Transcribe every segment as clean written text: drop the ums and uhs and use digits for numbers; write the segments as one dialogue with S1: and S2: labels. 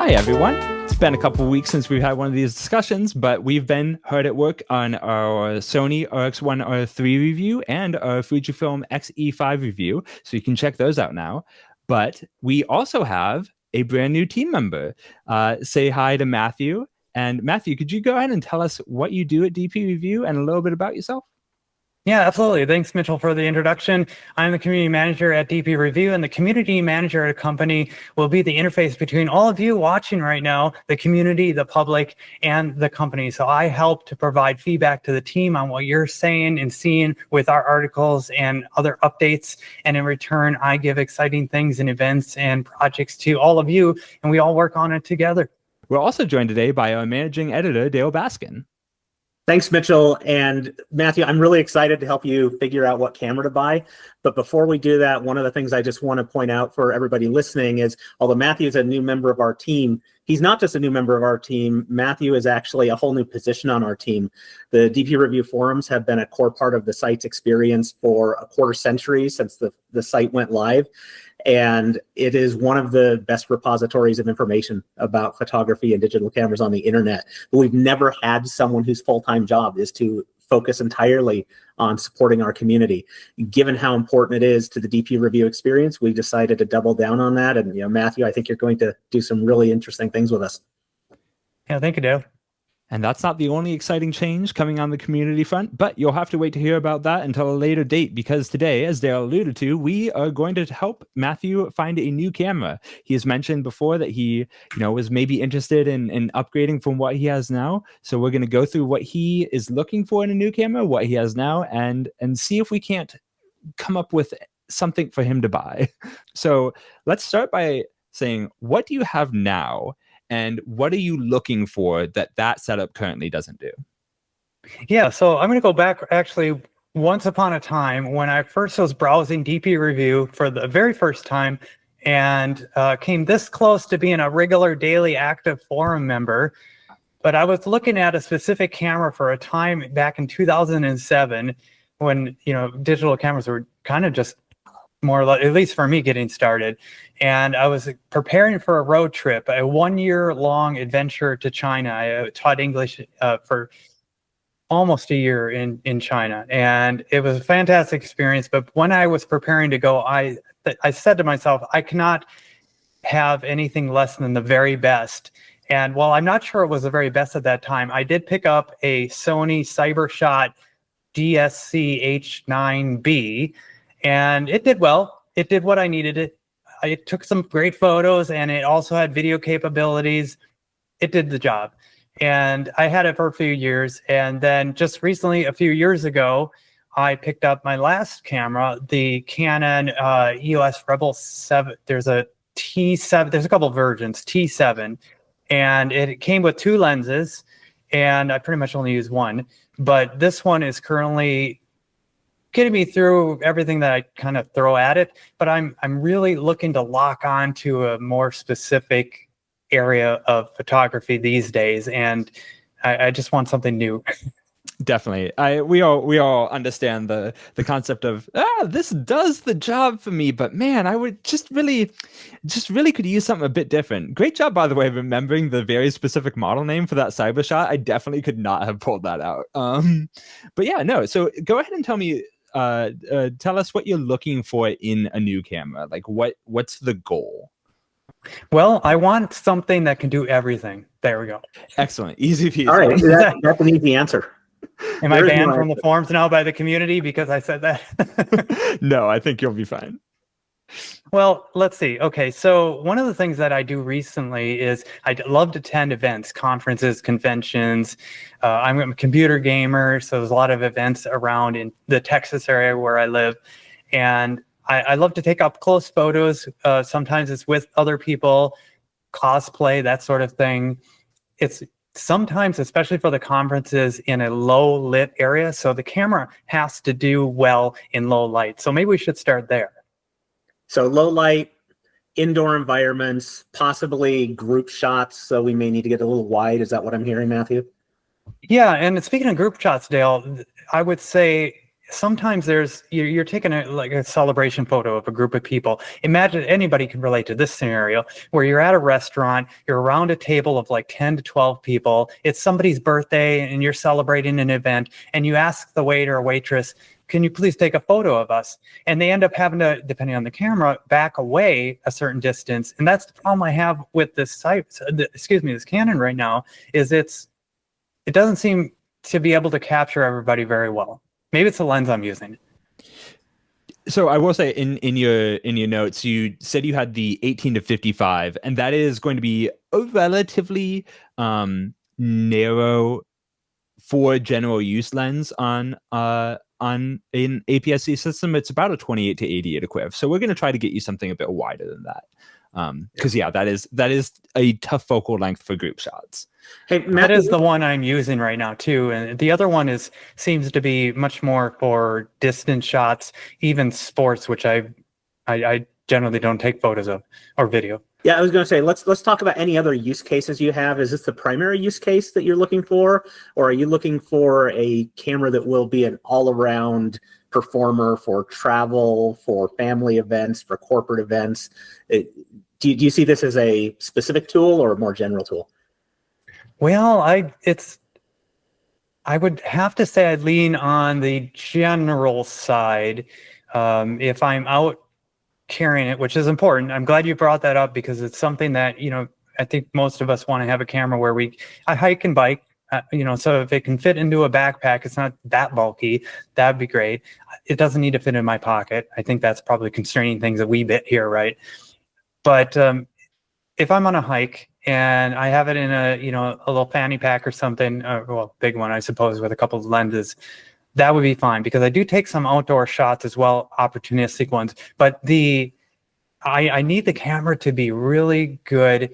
S1: Hi, everyone. It's been a couple of weeks since we've had one of these discussions, but we've been hard at work on our Sony RX1 R3 review and our Fujifilm X-E5 review, so you can check those out now. But we also have a brand new team member. Say hi to Matthew. And Matthew, could you go ahead and tell us what you do at DPReview and a little bit about yourself?
S2: Yeah, absolutely. Thanks, Mitchell, for the introduction. I'm the community manager at DPReview, and the community manager at a company will be the interface between all of you watching right now, the community, the public, and the company. So I help to provide feedback to the team on what you're saying and seeing with our articles and other updates. And in return, I give exciting things and events and projects to all of you, and we all work on it together.
S1: We're also joined today by our managing editor, Dale Baskin.
S3: Thanks, Mitchell. And Matthew, I'm really excited to help you figure out what camera to buy. But before we do that, one of the things I just want to point out for everybody listening is, although Matthew is a new member of our team, he's not just a new member of our team. Matthew is actually a whole new position on our team. The DPReview forums have been a core part of the site's experience for a quarter century since the site went live. And it is one of the best repositories of information about photography and digital cameras on the internet. But we've never had someone whose full-time job is to focus entirely on supporting our community. Given how important it is to the DPReview experience, we decided to double down on that. And Matthew, I think you're going to do some really interesting things with us.
S2: Yeah, thank you, Dale.
S1: And that's not the only exciting change coming on the community front, but you'll have to wait to hear about that until a later date, because today, as Dale alluded to, we are going to help Matthew find a new camera. He has mentioned before that he, was maybe interested in upgrading from what he has now. So we're going to go through what he is looking for in a new camera, what he has now, and see if we can't come up with something for him to buy. So let's start by saying, what do you have now? And what are you looking for that setup currently doesn't do?
S2: Yeah, so I'm going to go back actually once upon a time when I first was browsing DPReview for the very first time and came this close to being a regular daily active forum member. But I was looking at a specific camera for a time back in 2007 when, digital cameras were kind of just more or less, at least for me, getting started. And I was preparing for a road trip, a 1-year-long adventure to China. I taught English for almost a year in China, and it was a fantastic experience. But when I was preparing to go, I said to myself, I cannot have anything less than the very best. And while I'm not sure it was the very best at that time, I did pick up a Sony CyberShot DSC-H9B, and it did well. It did what I needed it. It took some great photos, and it also had video capabilities. It did the job. And I had it for a few years. And then just recently, a few years ago, I picked up my last camera, the Canon EOS Rebel 7. There's a T7. There's a couple of versions, T7. And it came with 2 lenses, and I pretty much only use one. But this one is currently getting me through everything that I kind of throw at it, but I'm really looking to lock on to a more specific area of photography these days, and I just want something new.
S1: Definitely. We all understand the concept of this does the job for me, but man, I would just really could use something a bit different. Great job, by the way, remembering the very specific model name for that CyberShot. I definitely could not have pulled that out. But yeah, no. So go ahead and tell me. Tell us what you're looking for in a new camera. Like what's the goal?
S2: Well, I want something that can do everything. There we go.
S1: Excellent. Easy peasy.
S3: All right, that's an easy answer.
S2: Am I banned from the forums now by the community because I said that?
S1: No, I think you'll be fine.
S2: Well, let's see. Okay, so one of the things that I do recently is I love to attend events, conferences, conventions. I'm a computer gamer, so there's a lot of events around in the Texas area where I live. And I love to take up close photos. Sometimes it's with other people, cosplay, that sort of thing. It's sometimes, especially for the conferences, in a low lit area. So the camera has to do well in low light. So maybe we should start there.
S3: So low light, indoor environments, possibly group shots. So we may need to get a little wide. Is that what I'm hearing, Matthew?
S2: Yeah, and speaking of group shots, Dale, I would say sometimes you're taking like a celebration photo of a group of people. Imagine anybody can relate to this scenario where you're at a restaurant, you're around a table of like 10 to 12 people. It's somebody's birthday and you're celebrating an event, and you ask the waiter or waitress, can you please take a photo of us? And they end up having to, depending on the camera, back away a certain distance. And that's the problem I have with this this Canon right now, is it doesn't seem to be able to capture everybody very well. Maybe it's the lens I'm using.
S1: So I will say in your notes, you said you had the 18 to 55, and that is going to be a relatively narrow for general use lens on an APS-C system. It's about a 28 to 88 equiv. So we're going to try to get you something a bit wider than that. Because that is a tough focal length for group shots.
S3: Hey, Matt,
S2: that is the one I'm using right now too, and the other one seems to be much more for distance shots, even sports, which I generally don't take photos of or video.
S3: Yeah, I was going to say let's talk about any other use cases you have. Is this the primary use case that you're looking for, or are you looking for a camera that will be an all-around performer for travel, for family events, for corporate events? Do you see this as a specific tool or a more general tool?
S2: Well, I would have to say I'd lean on the general side. If I'm out carrying it, which is important. I'm glad you brought that up, because it's something that, I think most of us want to have a camera where I hike and bike, so if it can fit into a backpack, it's not that bulky, that'd be great. It doesn't need to fit in my pocket. I think that's probably constraining things a wee bit here, right? But if I'm on a hike and I have it in a little fanny pack or something, well, big one, I suppose, with a couple of lenses, that would be fine, because I do take some outdoor shots as well, opportunistic ones. But I need the camera to be really good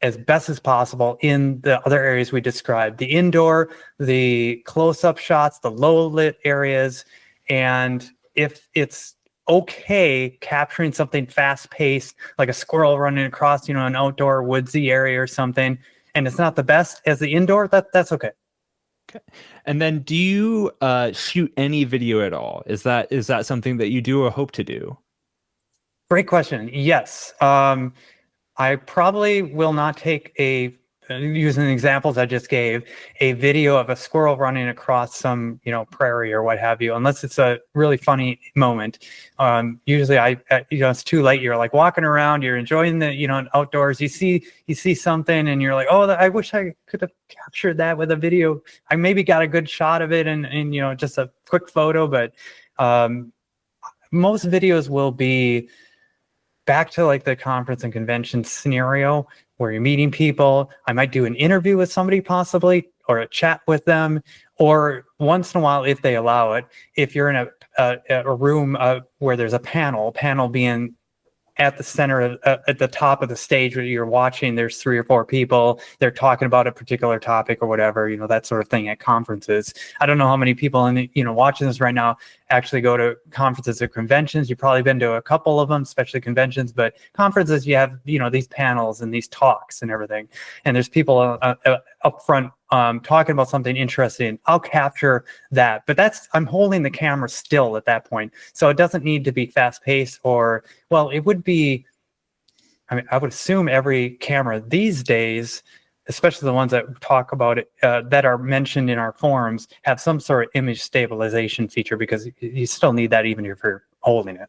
S2: as best as possible in the other areas we described: the indoor, the close-up shots, the low-lit areas. And if it's okay capturing something fast-paced, like a squirrel running across, an outdoor woodsy area or something, and it's not the best as the indoor, that's okay.
S1: Okay. And then, do you shoot any video at all? Is that something that you do or hope to do?
S2: Great question. Yes. I probably will not take using the examples I just gave, a video of a squirrel running across some, prairie or what have you, unless it's a really funny moment. Usually it's too late. You're like walking around, you're enjoying the, outdoors. You see something and you're like, oh, I wish I could have captured that with a video. I maybe got a good shot of it and just a quick photo, but most videos will be back to like the conference and convention scenario where you're meeting people. I might do an interview with somebody possibly, or a chat with them, or once in a while, if they allow it, if you're in a room where there's a panel being at the center at the top of the stage where you're watching, there's 3 or 4 people, they're talking about a particular topic or whatever, that sort of thing at conferences. I don't know how many people watching this right now actually go to conferences or conventions. You've probably been to a couple of them, especially conventions, but conferences, you have, these panels and these talks and everything. And there's people up front talking about something interesting. I'll capture that, but I'm holding the camera still at that point. So it doesn't need to be fast paced it would be, I would assume every camera these days, especially the ones that talk about it, that are mentioned in our forums, have some sort of image stabilization feature, because you still need that even if you're holding it.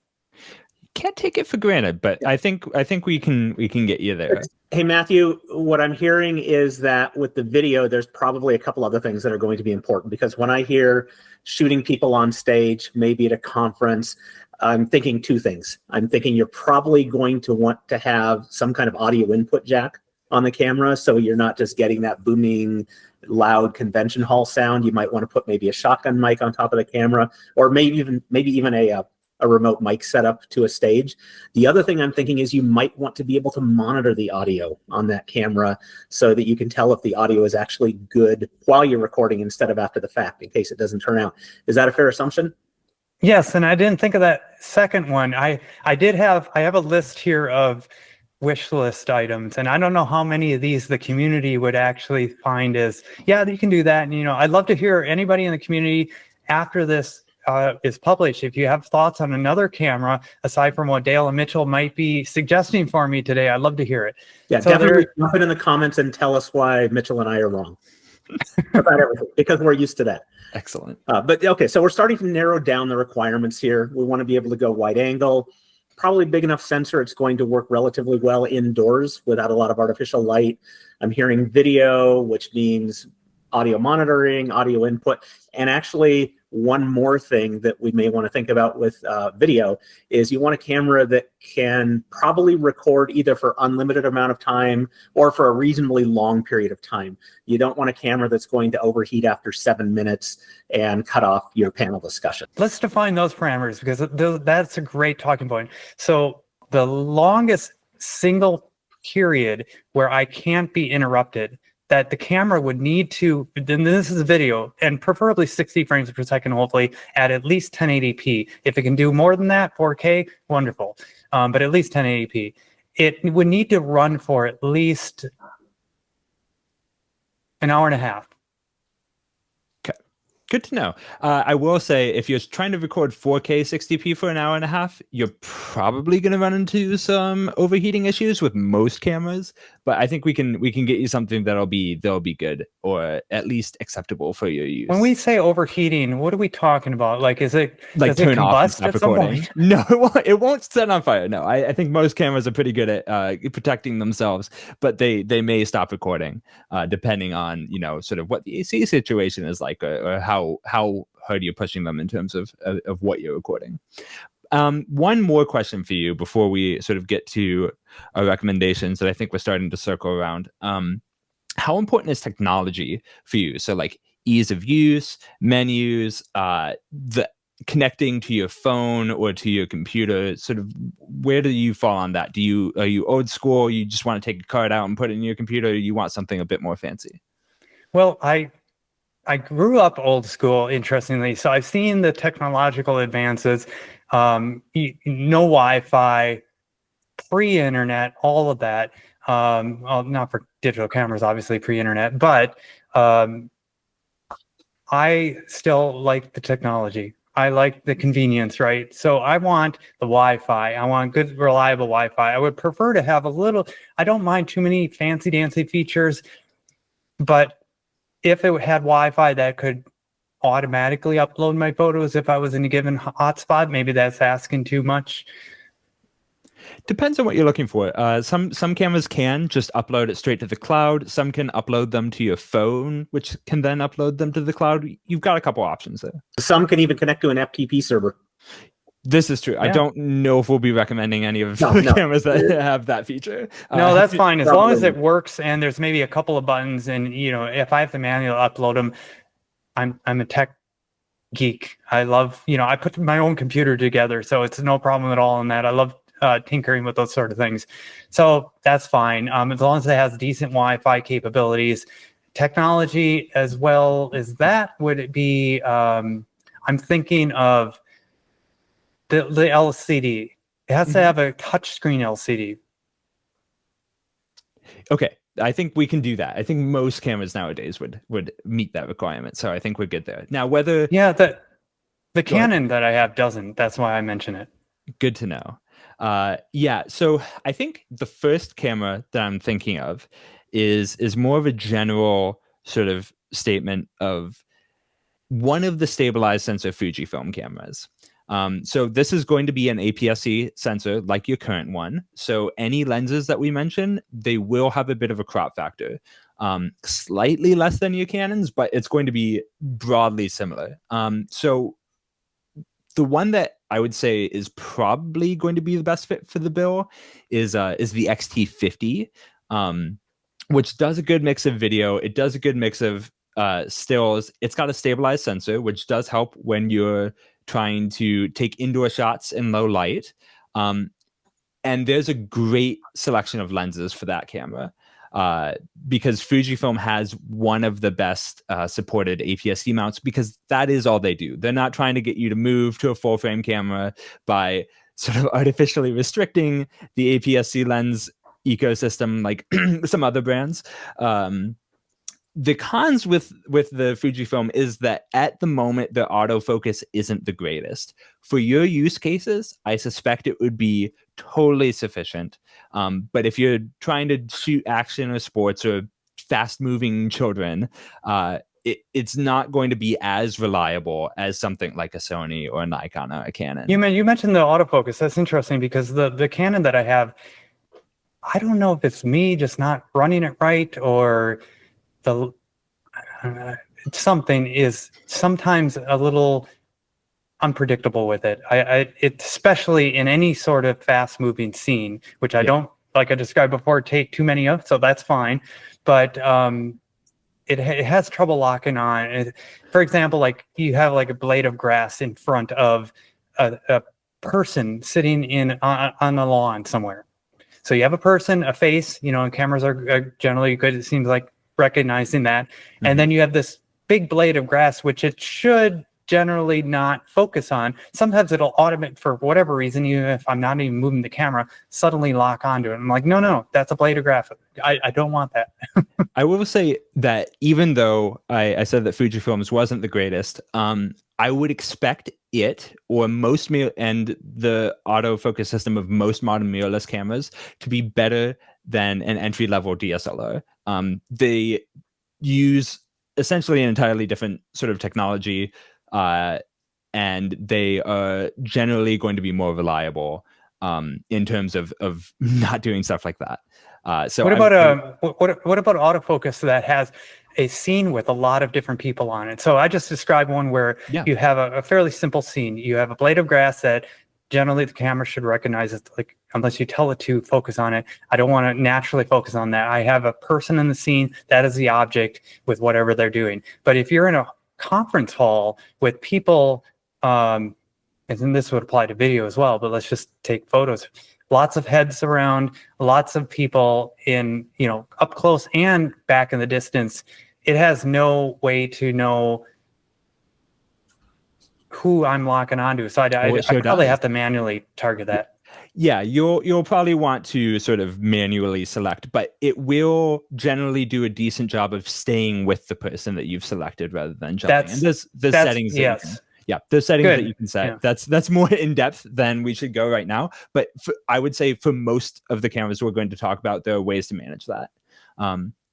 S1: Can't take it for granted, but I think we can get you there.
S3: Hey, Matthew, what I'm hearing is that with the video, there's probably a couple other things that are going to be important, because when I hear shooting people on stage, maybe at a conference, I'm thinking 2 things. I'm thinking you're probably going to want to have some kind of audio input jack on the camera, so you're not just getting that booming, loud convention hall sound. You might want to put maybe a shotgun mic on top of the camera, or maybe even a remote mic setup to a stage. The other thing I'm thinking is you might want to be able to monitor the audio on that camera so that you can tell if the audio is actually good while you're recording instead of after the fact, in case it doesn't turn out. Is that a fair assumption?
S2: Yes, and I didn't think of that second one. I have a list here of wish list items, and I don't know how many of these the community would actually find as, yeah, you can do that. And I'd love to hear anybody in the community after this is published. If you have thoughts on another camera aside from what Dale and Mitchell might be suggesting for me today, I'd love to hear it.
S3: Yeah,
S2: So
S3: definitely jump in the comments and tell us why Mitchell and I are wrong about everything, because we're used to that.
S1: Excellent.
S3: But okay, so we're starting to narrow down the requirements here. We want to be able to go wide angle, probably big enough sensor. It's going to work relatively well indoors without a lot of artificial light. I'm hearing video, which means audio monitoring, audio input, and actually one more thing that we may want to think about with video is you want a camera that can probably record either for unlimited amount of time or for a reasonably long period of time. You don't want a camera that's going to overheat after 7 minutes and cut off your panel discussion.
S2: Let's define those parameters, because that's a great talking point. So the longest single period where I can't be interrupted, that the camera would need to, then this is a video, and preferably 60 frames per second, hopefully at least 1080p. If it can do more than that, 4K, wonderful. But at least 1080p. It would need to run for at least an hour and a half.
S1: Good to know. I will say, if you're trying to record 4K 60p for an hour and a half, you're probably going to run into some overheating issues with most cameras. But I think we can get you something that'll be good, or at least acceptable for your use.
S2: When we say overheating, what are we talking about? Like, is it
S1: like
S2: turn
S1: off and stop recording? No, it won't set on fire. No, I think most cameras are pretty good at protecting themselves, but they may stop recording depending on sort of what the AC situation is like, or how hard you're pushing them in terms of what you're recording. One more question for you before we sort of get to our recommendations that I think we're starting to circle around. How important is technology for you? So like ease of use, menus, the connecting to your phone or to your computer, sort of where do you fall on that? Are you old school? You just want to take a card out and put it in your computer, or you want something a bit more fancy?
S2: Well, I grew up old school, interestingly. So I've seen the technological advances, no Wi-Fi, pre-internet, all of that. Well, not for digital cameras, obviously pre-internet, but I still like the technology. I like the convenience, right? So I want the Wi-Fi. I want good, reliable Wi-Fi. I would prefer to have I don't mind too many fancy dancy features, but if it had Wi-Fi that could automatically upload my photos if I was in a given hotspot, maybe that's asking too much.
S1: Depends on what you're looking for. Some cameras can just upload it straight to the cloud. Some can upload them to your phone, which can then upload them to the cloud. You've got a couple options there.
S3: Some can even connect to an FTP server.
S1: This is true. Yeah. I don't know if we'll be recommending any of the cameras that have that feature.
S2: No, that's fine. As long as it works and there's maybe a couple of buttons, and if I have to manually upload them, I'm a tech geek. I love, I put my own computer together, so it's no problem at all in that. I love tinkering with those sort of things. So that's fine. As long as it has decent Wi-Fi capabilities. Technology as well as that, would it be, I'm thinking of the LCD. It has to have a touchscreen LCD. Okay.
S1: I think we can do that. I think most cameras nowadays would meet that requirement. So I think we're good there. Now, whether...
S2: Yeah, the Canon that I have doesn't. That's why I mention it.
S1: Good to know. Yeah, so I think the first camera that I'm thinking of is more of a general sort of statement of one of the stabilized sensor Fujifilm cameras. So this is going to be an APS-C sensor like your current one. So any lenses that we mention, they will have a bit of a crop factor, slightly less than your Canons, but it's going to be broadly similar. So the one that I would say is probably going to be the best fit for the bill is the XT50, which does a good mix of video. It does a good mix of stills. It's got a stabilized sensor, which does help when you're trying to take indoor shots in low light. And there's a great selection of lenses for that camera because Fujifilm has one of the best supported APS-C mounts, because that is all they do. They're not trying to get you to move to a full frame camera by sort of artificially restricting the APS-C lens ecosystem like some other brands. the cons with the Fujifilm is that at the moment the autofocus isn't the greatest. For your use cases, I suspect it would be totally sufficient. But if you're trying to shoot action or sports or fast-moving children, it's not going to be as reliable as something like a Sony or a Nikon or a Canon.
S2: You mentioned the autofocus. That's interesting because the Canon that I have, I don't know if it's me just not running it right or something is sometimes a little unpredictable with it. It especially in any sort of fast-moving scene, which I don't, like I described before, take too many of, so that's fine. But it has trouble locking on. For example, like you have like a blade of grass in front of a person sitting on the lawn somewhere. So you have a person, a face, and cameras are generally good, it seems like, recognizing that. Mm-hmm. And then you have this big blade of grass, which it should generally not focus on. Sometimes it'll automate for whatever reason, even if I'm not even moving the camera, suddenly lock onto it. I'm like, no, that's a blade of grass. I don't want that.
S1: I will say that even though I said that Fujifilm's wasn't the greatest, I would expect it or and the autofocus system of most modern mirrorless cameras to be better than an entry-level DSLR. They use essentially an entirely different sort of technology, and they are generally going to be more reliable in terms of not doing stuff like that. So
S2: what about autofocus that has a scene with a lot of different people on it? So I just described one where you have a fairly simple scene. You have a blade of grass that generally the camera should recognize it, like, unless you tell it to focus on it. I don't want to naturally focus on that. I have a person in the scene, that is the object with whatever they're doing. But if you're in a conference hall with people, and this would apply to video as well, but let's just take photos. Lots of heads around, lots of people in, up close and back in the distance. It has no way to know who I'm locking onto. So I probably have to manually target that.
S1: Yeah, you'll probably want to sort of manually select, but it will generally do a decent job of staying with the person that you've selected rather than jumping. And there's settings.
S2: Yes.
S1: There's settings that you can set. Yeah. That's more in depth than we should go right now. But I would say for most of the cameras we're going to talk about, there are ways to manage that.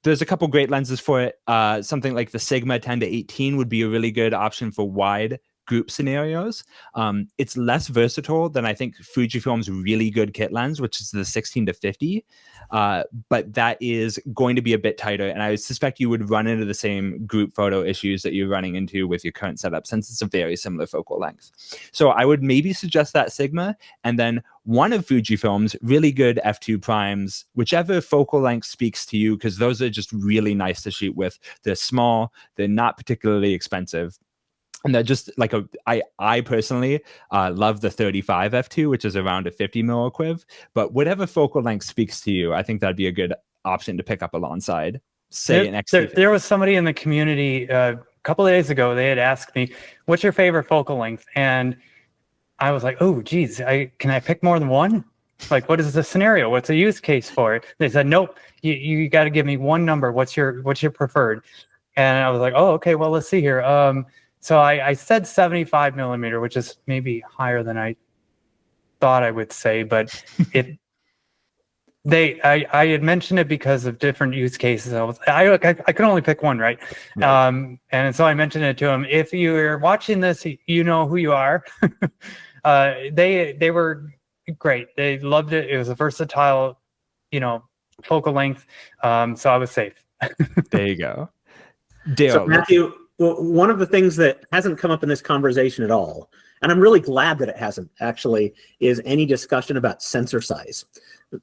S1: There's a couple great lenses for it. Something like the Sigma 10-18 would be a really good option for wide group scenarios. It's less versatile than I think Fujifilm's really good kit lens, which is the 16-50, but that is going to be a bit tighter, and I suspect you would run into the same group photo issues that you're running into with your current setup, since it's a very similar focal length. So I would maybe suggest that Sigma, and then one of Fujifilm's really good f2 primes, whichever focal length speaks to you, because those are just really nice to shoot with. They're small, they're not particularly expensive, and they're just like I personally love the 35 f2, which is around a 50 mil equiv. But whatever focal length speaks to you, I think that'd be a good option to pick up alongside, say, an X.
S2: There was somebody in the community a couple of days ago. They had asked me, "What's your favorite focal length?" And I was like, "Oh, geez, can I pick more than one? Like, what is the scenario? What's a use case for it?" They said, "Nope, you got to give me one number. What's your preferred?" And I was like, "Oh, okay. Well, let's see here." So I said 75 millimeter, which is maybe higher than I thought I would say, but I had mentioned it because of different use cases. I could only pick one, right? And so I mentioned it to him. If you're watching this, you know who you are. They were great. They loved it. It was a versatile, focal length. So I was safe.
S1: There you go. Dale.
S3: So Matthew, one of the things that hasn't come up in this conversation at all, and I'm really glad that it hasn't actually, is any discussion about sensor size.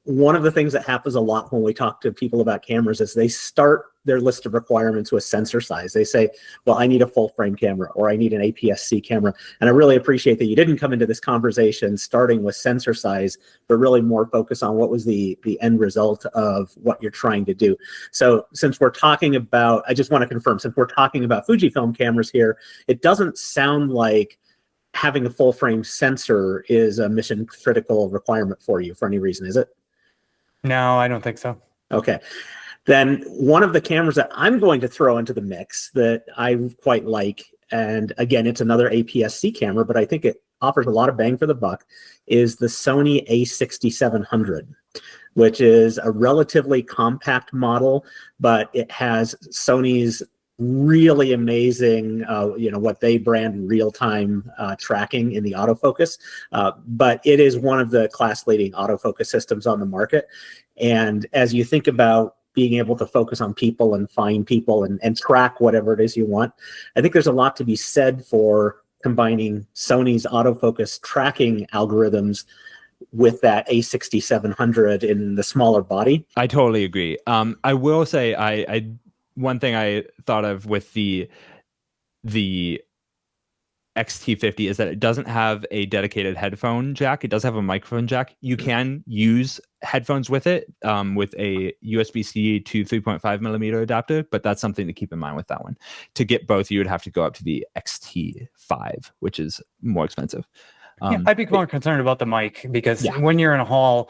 S3: One of the things that happens a lot when we talk to people about cameras is they start their list of requirements with sensor size. They say, well, I need a full frame camera, or I need an APS-C camera. And I really appreciate that you didn't come into this conversation starting with sensor size, but really more focus on what was the end result of what you're trying to do. So since we're talking about, I just want to confirm, since we're talking about Fujifilm cameras here, it doesn't sound like having a full frame sensor is a mission critical requirement for you for any reason, is it?
S2: No, I don't think so.
S3: Okay. then one of the cameras that I'm going to throw into the mix that I quite like, and again, it's another APS-C camera, but I think it offers a lot of bang for the buck, is the Sony A6700, which is a relatively compact model, but it has Sony's really amazing, what they brand real-time tracking in the autofocus. But it is one of the class-leading autofocus systems on the market. And as you think about being able to focus on people and find people and track whatever it is you want, I think there's a lot to be said for combining Sony's autofocus tracking algorithms with that A6700 in the smaller body.
S1: I totally agree. I will say, I one thing I thought of with the XT50 is that it doesn't have a dedicated headphone jack. It does have a microphone jack. You can use headphones with it, with a USB-C to 3.5 millimeter adapter, but that's something to keep in mind with that one. To get both, you would have to go up to the XT5, which is more expensive.
S2: I'd be more concerned about the mic, because when you're in a hall,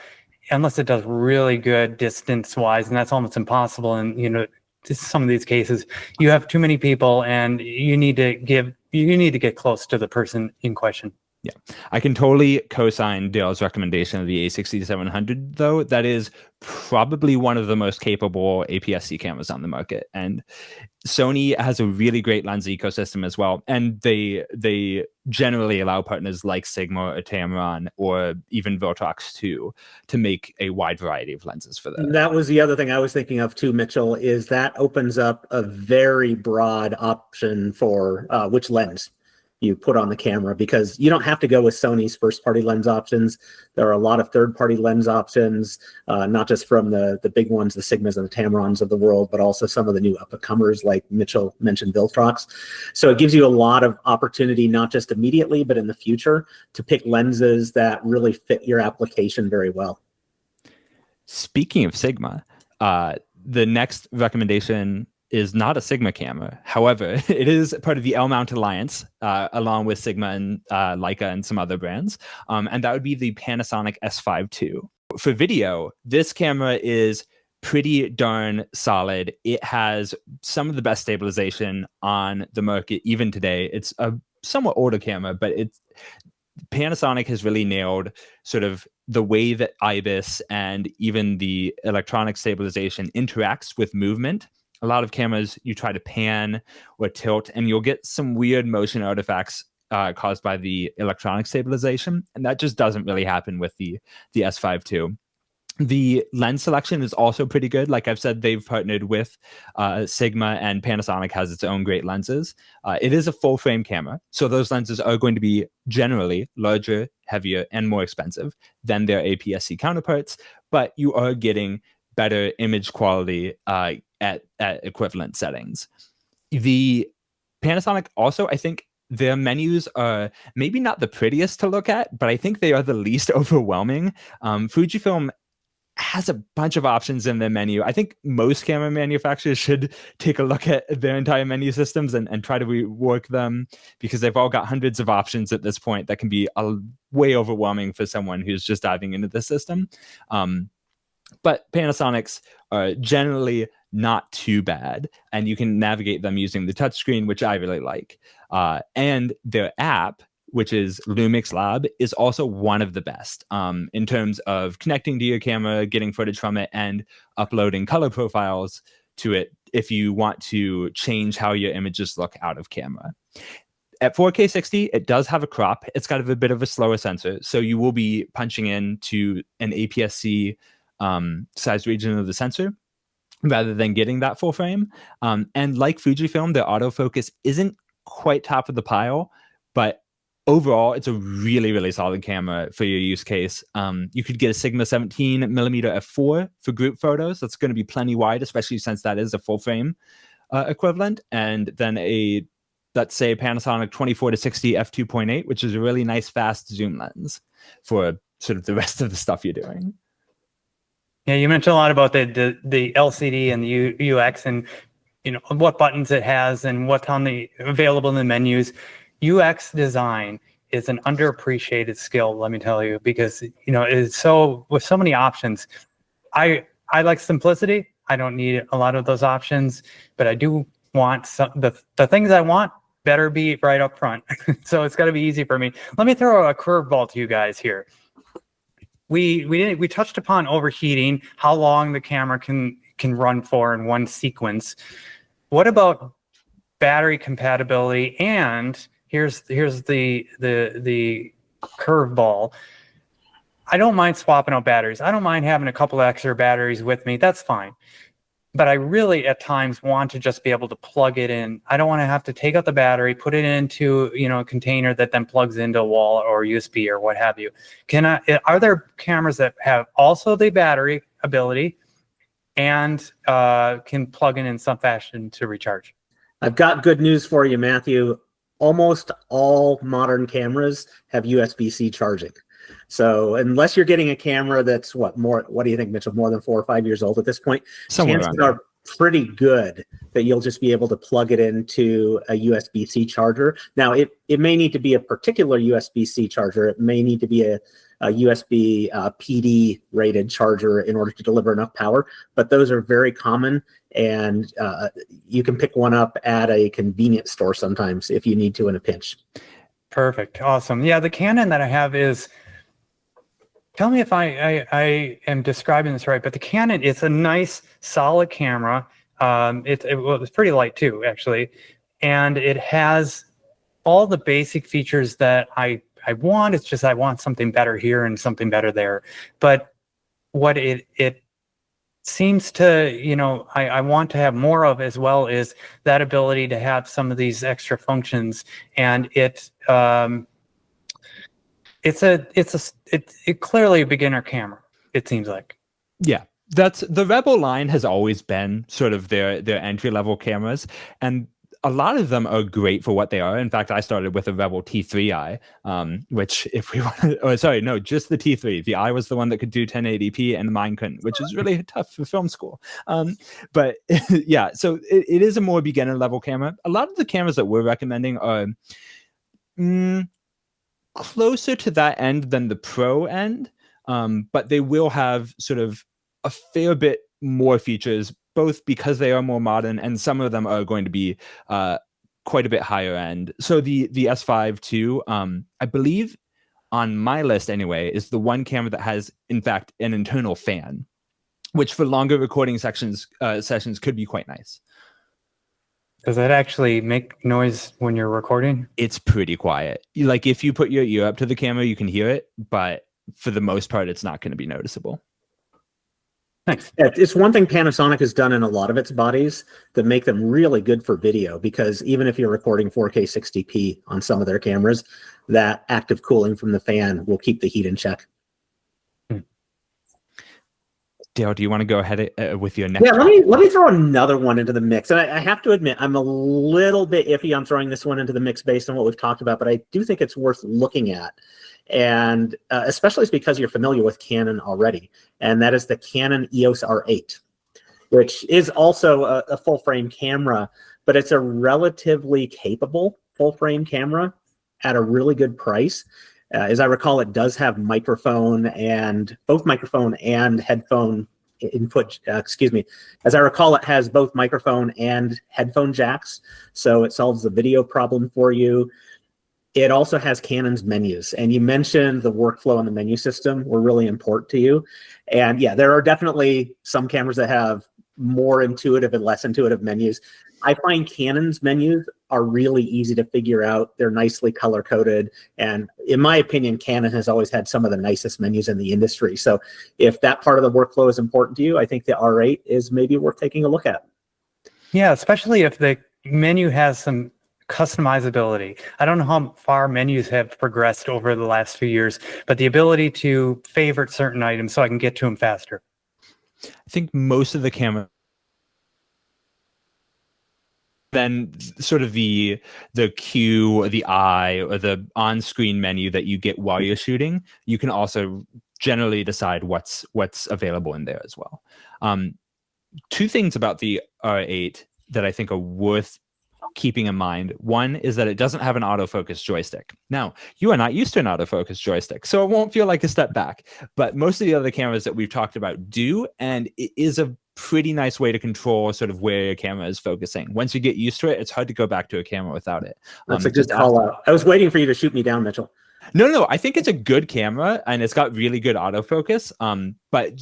S2: unless it does really good distance-wise, and that's almost impossible, and some of these cases, you have too many people, and you need to get close to the person in question.
S1: Yeah, I can totally co-sign Dale's recommendation of the A6700, though. That is probably one of the most capable APS-C cameras on the market. And Sony has a really great lens ecosystem as well. And they generally allow partners like Sigma or Tamron or even Votox to make a wide variety of lenses for them.
S3: That was the other thing I was thinking of too, Mitchell, is that opens up a very broad option for which lens you put on the camera, because you don't have to go with Sony's first-party lens options. There are a lot of third-party lens options, not just from the big ones, the Sigmas and the Tamrons of the world, but also some of the new up-and-comers like Mitchell mentioned, Viltrox. So it gives you a lot of opportunity, not just immediately, but in the future, to pick lenses that really fit your application very well.
S1: Speaking of Sigma, the next recommendation is not a Sigma camera. However, it is part of the L-mount Alliance, along with Sigma and Leica and some other brands. And that would be the Panasonic S5 II. For video, this camera is pretty darn solid. It has some of the best stabilization on the market even today. It's a somewhat older camera, but Panasonic has really nailed sort of the way that IBIS and even the electronic stabilization interacts with movement. A lot of cameras, you try to pan or tilt, and you'll get some weird motion artifacts caused by the electronic stabilization, and that just doesn't really happen with the S5 II. The lens selection is also pretty good. Like I've said, they've partnered with Sigma, and Panasonic has its own great lenses. It is a full frame camera, so those lenses are going to be generally larger, heavier, and more expensive than their APS-C counterparts, but you are getting better image quality at equivalent settings. The Panasonic also, I think their menus are maybe not the prettiest to look at, but I think they are the least overwhelming. Fujifilm has a bunch of options in their menu. I think most camera manufacturers should take a look at their entire menu systems and try to rework them, because they've all got hundreds of options at this point that can be way overwhelming for someone who's just diving into the system. But Panasonic's are generally not too bad, and you can navigate them using the touchscreen, which I really like. And their app, which is Lumix Lab, is also one of the best in terms of connecting to your camera, getting footage from it, and uploading color profiles to it if you want to change how your images look out of camera. At 4K 60, it does have a crop. It's got a bit of a slower sensor, so you will be punching into an APS-C size region of the sensor rather than getting that full frame. And like Fujifilm, their autofocus isn't quite top of the pile, but overall, it's a really, really solid camera for your use case. You could get a Sigma 17mm f4 for group photos. That's going to be plenty wide, especially since that is a full frame equivalent. And then let's say Panasonic 24-60 f2.8, which is a really nice fast zoom lens for sort of the rest of the stuff you're doing.
S2: Yeah, you mentioned a lot about the LCD and the UX, and what buttons it has and what's available in the menus. UX design is an underappreciated skill, let me tell you, because it's with so many options. I like simplicity. I don't need a lot of those options, but I do want the things I want better be right up front. So it's got to be easy for me. Let me throw a curveball to you guys here. We touched upon overheating, how long the camera can run for in one sequence. What about battery compatibility? And here's the curveball. I don't mind swapping out batteries. I don't mind having a couple extra batteries with me. That's fine. But I really at times want to just be able to plug it in. I don't want to have to take out the battery, put it into, you know, a container that then plugs into a wall or USB or what have you. Are there cameras that have also the battery ability and can plug in some fashion to recharge?
S3: I've got good news for you, Matthew. Almost all modern cameras have USB-C charging. So unless you're getting a camera that's what do you think, Mitchell, more than 4 or 5 years old at this point, chances are pretty good that you'll just be able to plug it into a USB-C charger. Now, it may need to be a particular USB-C charger. It may need to be a USB PD rated charger in order to deliver enough power, but those are very common, and you can pick one up at a convenience store sometimes if you need to in a pinch.
S2: Perfect. Awesome. Yeah, the Canon that I have is, tell me if I am describing this right, but the Canon, it's a nice, solid camera. It's pretty light too, actually. And it has all the basic features that I want. It's just I want something better here and something better there. But what it seems to, you know, I want to have more of as well is that ability to have some of these extra functions. And it's clearly a beginner camera, it seems like.
S1: Yeah, that's the Rebel line has always been sort of their entry level cameras, and a lot of them are great for what they are. In fact, I started with a Rebel T3i, which if we want to, just the T3. The I was the one that could do 1080p and mine couldn't, which is really tough for film school. But yeah, so it is a more beginner level camera. A lot of the cameras that we're recommending are closer to that end than the pro end, but they will have sort of a fair bit more features, both because they are more modern and some of them are going to be quite a bit higher end. So the S5 II, I believe on my list anyway, is the one camera that has, in fact, an internal fan, which for longer recording sessions could be quite nice.
S2: Does that actually make noise when you're recording?
S1: It's pretty quiet. Like if you put your ear up to the camera, you can hear it, but for the most part, it's not going to be noticeable.
S2: Nice.
S3: It's one thing Panasonic has done in a lot of its bodies that make them really good for video, because even if you're recording 4K 60p on some of their cameras, that active cooling from the fan will keep the heat in check.
S1: Dale, do you want to go ahead with your next?
S3: Yeah, let me throw another one into the mix. And I have to admit, I'm a little bit iffy on throwing this one into the mix based on what we've talked about, but I do think it's worth looking at. And especially because you're familiar with Canon already. And that is the Canon EOS R8, which is also a full-frame camera, but it's a relatively capable full-frame camera at a really good price. As I recall, it does have both microphone and headphone input. As I recall, it has both microphone and headphone jacks, so it solves the video problem for you. It also has Canon's menus, and you mentioned the workflow and the menu system were really important to you. And yeah, there are definitely some cameras that have more intuitive and less intuitive menus. I find Canon's menus are really easy to figure out. They're nicely color-coded. And in my opinion, Canon has always had some of the nicest menus in the industry. So if that part of the workflow is important to you, I think the R8 is maybe worth taking a look at.
S2: Yeah, especially if the menu has some customizability. I don't know how far menus have progressed over the last few years, but the ability to favorite certain items so I can get to them faster.
S1: I think most of the camera, then sort of the Q or the I or the on-screen menu that you get while you're shooting, you can also generally decide what's available in there as well. Two things about the R8 that I think are worth keeping in mind. One is that it doesn't have an autofocus joystick. Now, you are not used to an autofocus joystick, so it won't feel like a step back, but most of the other cameras that we've talked about do, and it is a pretty nice way to control sort of where your camera is focusing. Once you get used to it, it's hard to go back to a camera without it.
S3: That's a good call out. I was waiting for you to shoot me down, Mitchell.
S1: No, I think it's a good camera and it's got really good autofocus. But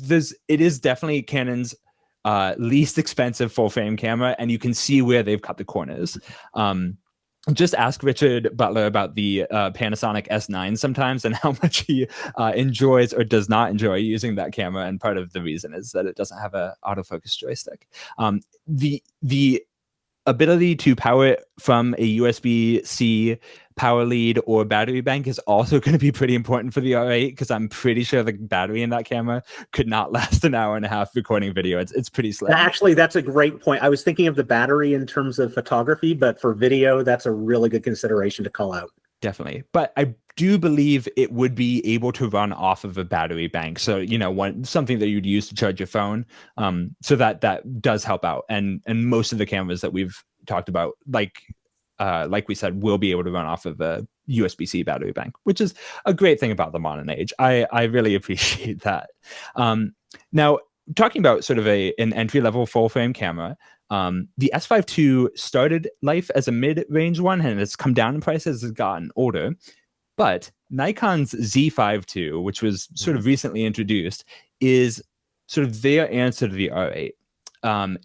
S1: it is definitely Canon's least expensive full frame camera, and you can see where they've cut the corners. Just ask Richard Butler about the Panasonic S9 sometimes and how much he enjoys or does not enjoy using that camera. And part of the reason is that it doesn't have an autofocus joystick. The ability to power it from a USB-C power lead or battery bank is also going to be pretty important for the R8, because I'm pretty sure the battery in that camera could not last an hour and a half recording video. It's pretty slow.
S3: Actually, that's a great point. I was thinking of the battery in terms of photography, but for video, that's a really good consideration to call out.
S1: Definitely. But I do believe it would be able to run off of a battery bank. So, you know, something that you'd use to charge your phone. So that does help out. And most of the cameras that we've talked about, like we said, will be able to run off of a USB-C battery bank, which is a great thing about the modern age. I really appreciate that. Now, talking about sort of an entry-level full-frame camera, the S5 II started life as a mid-range one, and it's come down in price as it's gotten older. But Nikon's Z5 II, which was sort of recently introduced, is sort of their answer to the R8.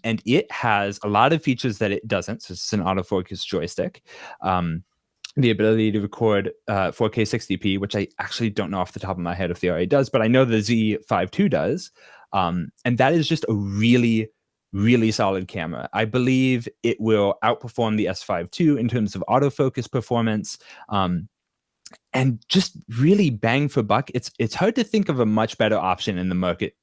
S1: And it has a lot of features that it doesn't. So it's an autofocus joystick, the ability to record 4K 60p, which I actually don't know off the top of my head if the R8 does, but I know the Z5 II does. And that is just a really, really solid camera. I believe it will outperform the S5 II in terms of autofocus performance. And just really bang for buck. It's hard to think of a much better option in the market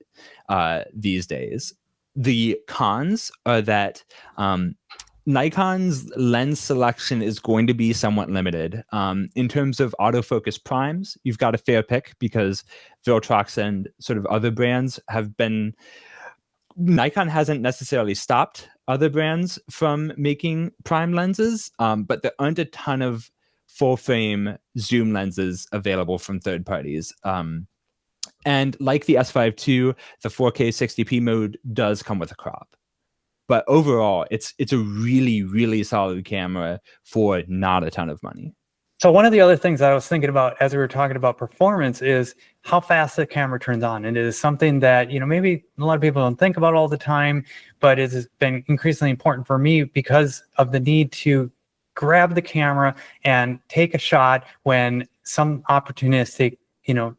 S1: these days. The cons are that Nikon's lens selection is going to be somewhat limited. In terms of autofocus primes, you've got a fair pick because Viltrox and sort of other brands have been... Nikon hasn't necessarily stopped other brands from making prime lenses, but there aren't a ton of full-frame zoom lenses available from third parties. And like the S5 II, the 4K 60p mode does come with a crop. But overall, it's a really, really solid camera for not a ton of money.
S2: So one of the other things that I was thinking about as we were talking about performance is how fast the camera turns on. And it is something that, you know, maybe a lot of people don't think about all the time, but it has been increasingly important for me because of the need to grab the camera and take a shot when some opportunistic, you know,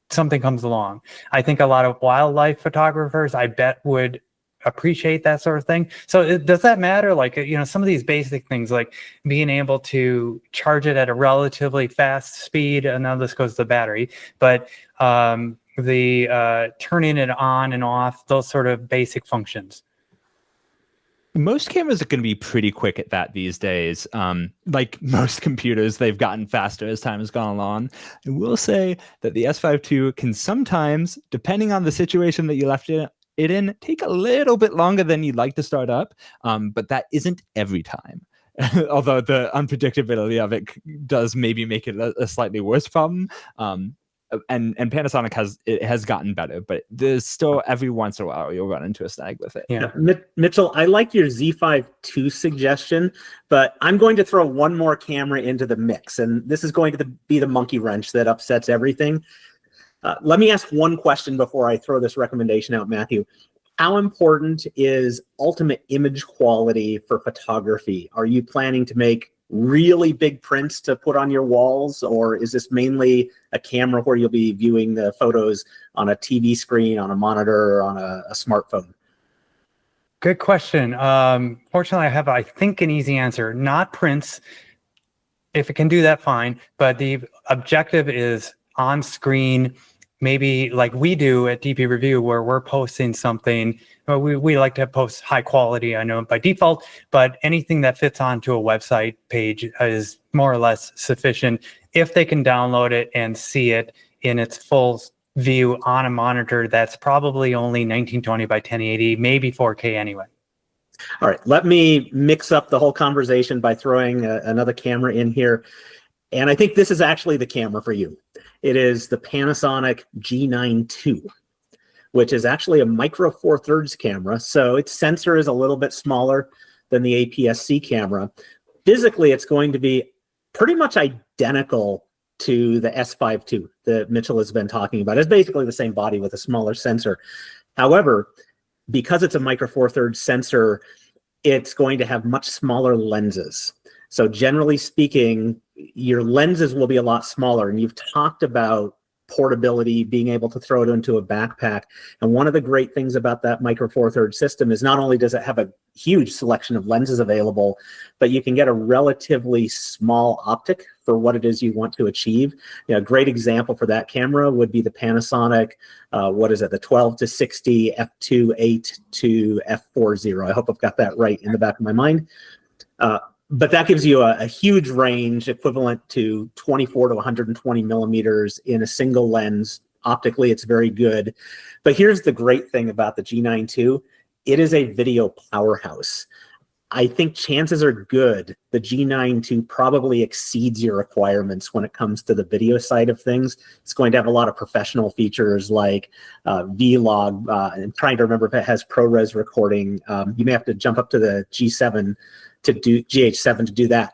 S2: something comes along. I think a lot of wildlife photographers, I bet, would appreciate that sort of thing. So does that matter? Like, you know, some of these basic things like being able to charge it at a relatively fast speed, and now this goes to the battery, but the turning it on and off, those sort of basic functions.
S1: Most cameras are going to be pretty quick at that these days. Like most computers, they've gotten faster as time has gone along. I will say that the S5 II can sometimes, depending on the situation that you left it in, take a little bit longer than you'd like to start up, but that isn't every time. Although the unpredictability of it does maybe make it a slightly worse problem. And Panasonic has gotten better, but there's still every once in a while you'll run into a snag with it.
S3: Yeah, Mitchell, I like your Z5 II suggestion, but I'm going to throw one more camera into the mix, and this is going to be the monkey wrench that upsets everything. Let me ask one question before I throw this recommendation out, Matthew. How important is ultimate image quality for photography? Are you planning to make really big prints to put on your walls, or is this mainly a camera where you'll be viewing the photos on a TV screen, on a monitor, or on a smartphone?
S2: Good question. Fortunately, I have, I think, an easy answer. Not prints. If it can do that, fine. But the objective is on screen, maybe like we do at DPReview, where we're posting something. Well, we like to post high quality, I know, by default, but anything that fits onto a website page is more or less sufficient if they can download it and see it in its full view on a monitor that's probably only 1920 by 1080, maybe 4K anyway.
S3: All right, let me mix up the whole conversation by throwing another camera in here. And I think this is actually the camera for you. It is the Panasonic G9 II. which is actually a micro four thirds camera. So its sensor is a little bit smaller than the APS-C camera. Physically, it's going to be pretty much identical to the S5 II that Mitchell has been talking about. It's basically the same body with a smaller sensor. However, because it's a micro four thirds sensor, it's going to have much smaller lenses. So generally speaking, your lenses will be a lot smaller, and you've talked about portability, being able to throw it into a backpack. And one of the great things about that micro four thirds system is not only does it have a huge selection of lenses available, but you can get a relatively small optic for what it is you want to achieve. A great example for that camera would be the Panasonic, the 12 to 60 f2.8 to f4.0. I hope I've got that right in the back of my mind. But that gives you a huge range equivalent to 24 to 120 millimeters in a single lens. Optically, it's very good. But here's the great thing about the G9 II. It is a video powerhouse. I think chances are good the G9 II probably exceeds your requirements when it comes to the video side of things. It's going to have a lot of professional features like vlog. I'm trying to remember if it has ProRes recording. You may have to jump up to the G7 to do GH7 to do that.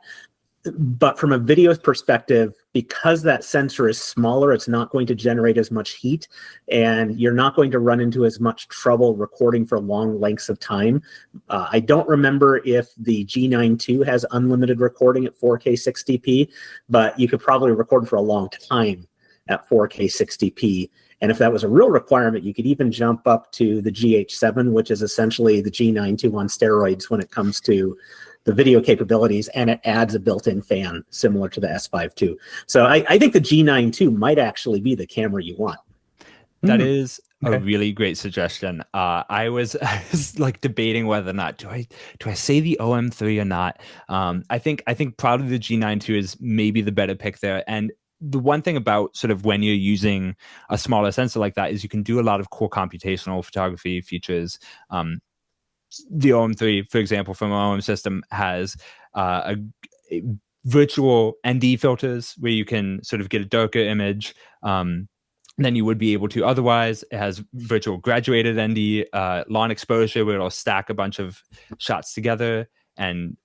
S3: But from a video perspective, because that sensor is smaller, it's not going to generate as much heat, and you're not going to run into as much trouble recording for long lengths of time. I don't remember if the G9 II has unlimited recording at 4K 60p, but you could probably record for a long time at 4K 60p. And if that was a real requirement, you could even jump up to the GH7, which is essentially the G9 II on steroids when it comes to the video capabilities, and it adds a built-in fan similar to the S5 II. So I think the G9 II might actually be the camera you want.
S1: That is a really great suggestion. I was like debating whether or not do I say the OM3 or not. I think probably the G9 II is maybe the better pick there. And the one thing about sort of when you're using a smaller sensor like that is you can do a lot of cool computational photography features. The OM3, for example, from our OM system has a virtual ND filters where you can sort of get a darker image than you would be able to otherwise. It has virtual graduated ND, long exposure where it'll stack a bunch of shots together and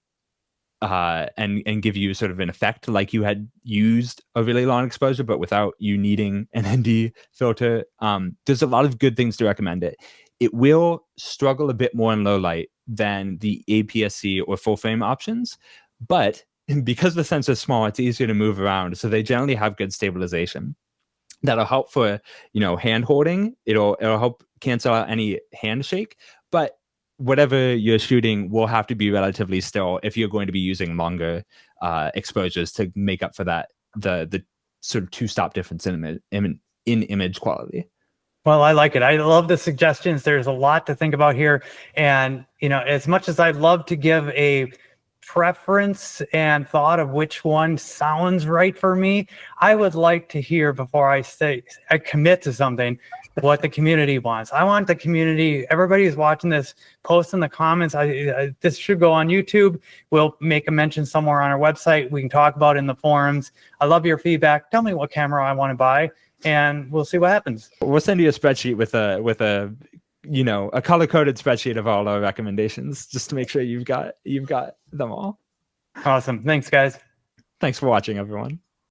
S1: give you sort of an effect like you had used a really long exposure, but without you needing an ND filter. There's a lot of good things to recommend it. It will struggle a bit more in low light than the APS-C or full frame options, but because the sensor is small, it's easier to move around. So they generally have good stabilization. That'll help for, hand holding. It'll help cancel out any handshake, but whatever you're shooting will have to be relatively still if you're going to be using longer exposures to make up for that, the sort of two-stop difference in image quality.
S2: Well, I like it. I love the suggestions. There's a lot to think about here. And, as much as I'd love to give a preference and thought of which one sounds right for me, I would like to hear before I commit to something, what the community wants. I want the community, everybody who's watching this, post in the comments. This should go on YouTube. We'll make a mention somewhere on our website. We can talk about it in the forums. I love your feedback. Tell me what camera I want to buy, and we'll see what happens.
S1: We'll send you a spreadsheet with a color-coded spreadsheet of all our recommendations, just to make sure you've got them all.
S2: Awesome. Thanks, guys.
S1: Thanks for watching, everyone.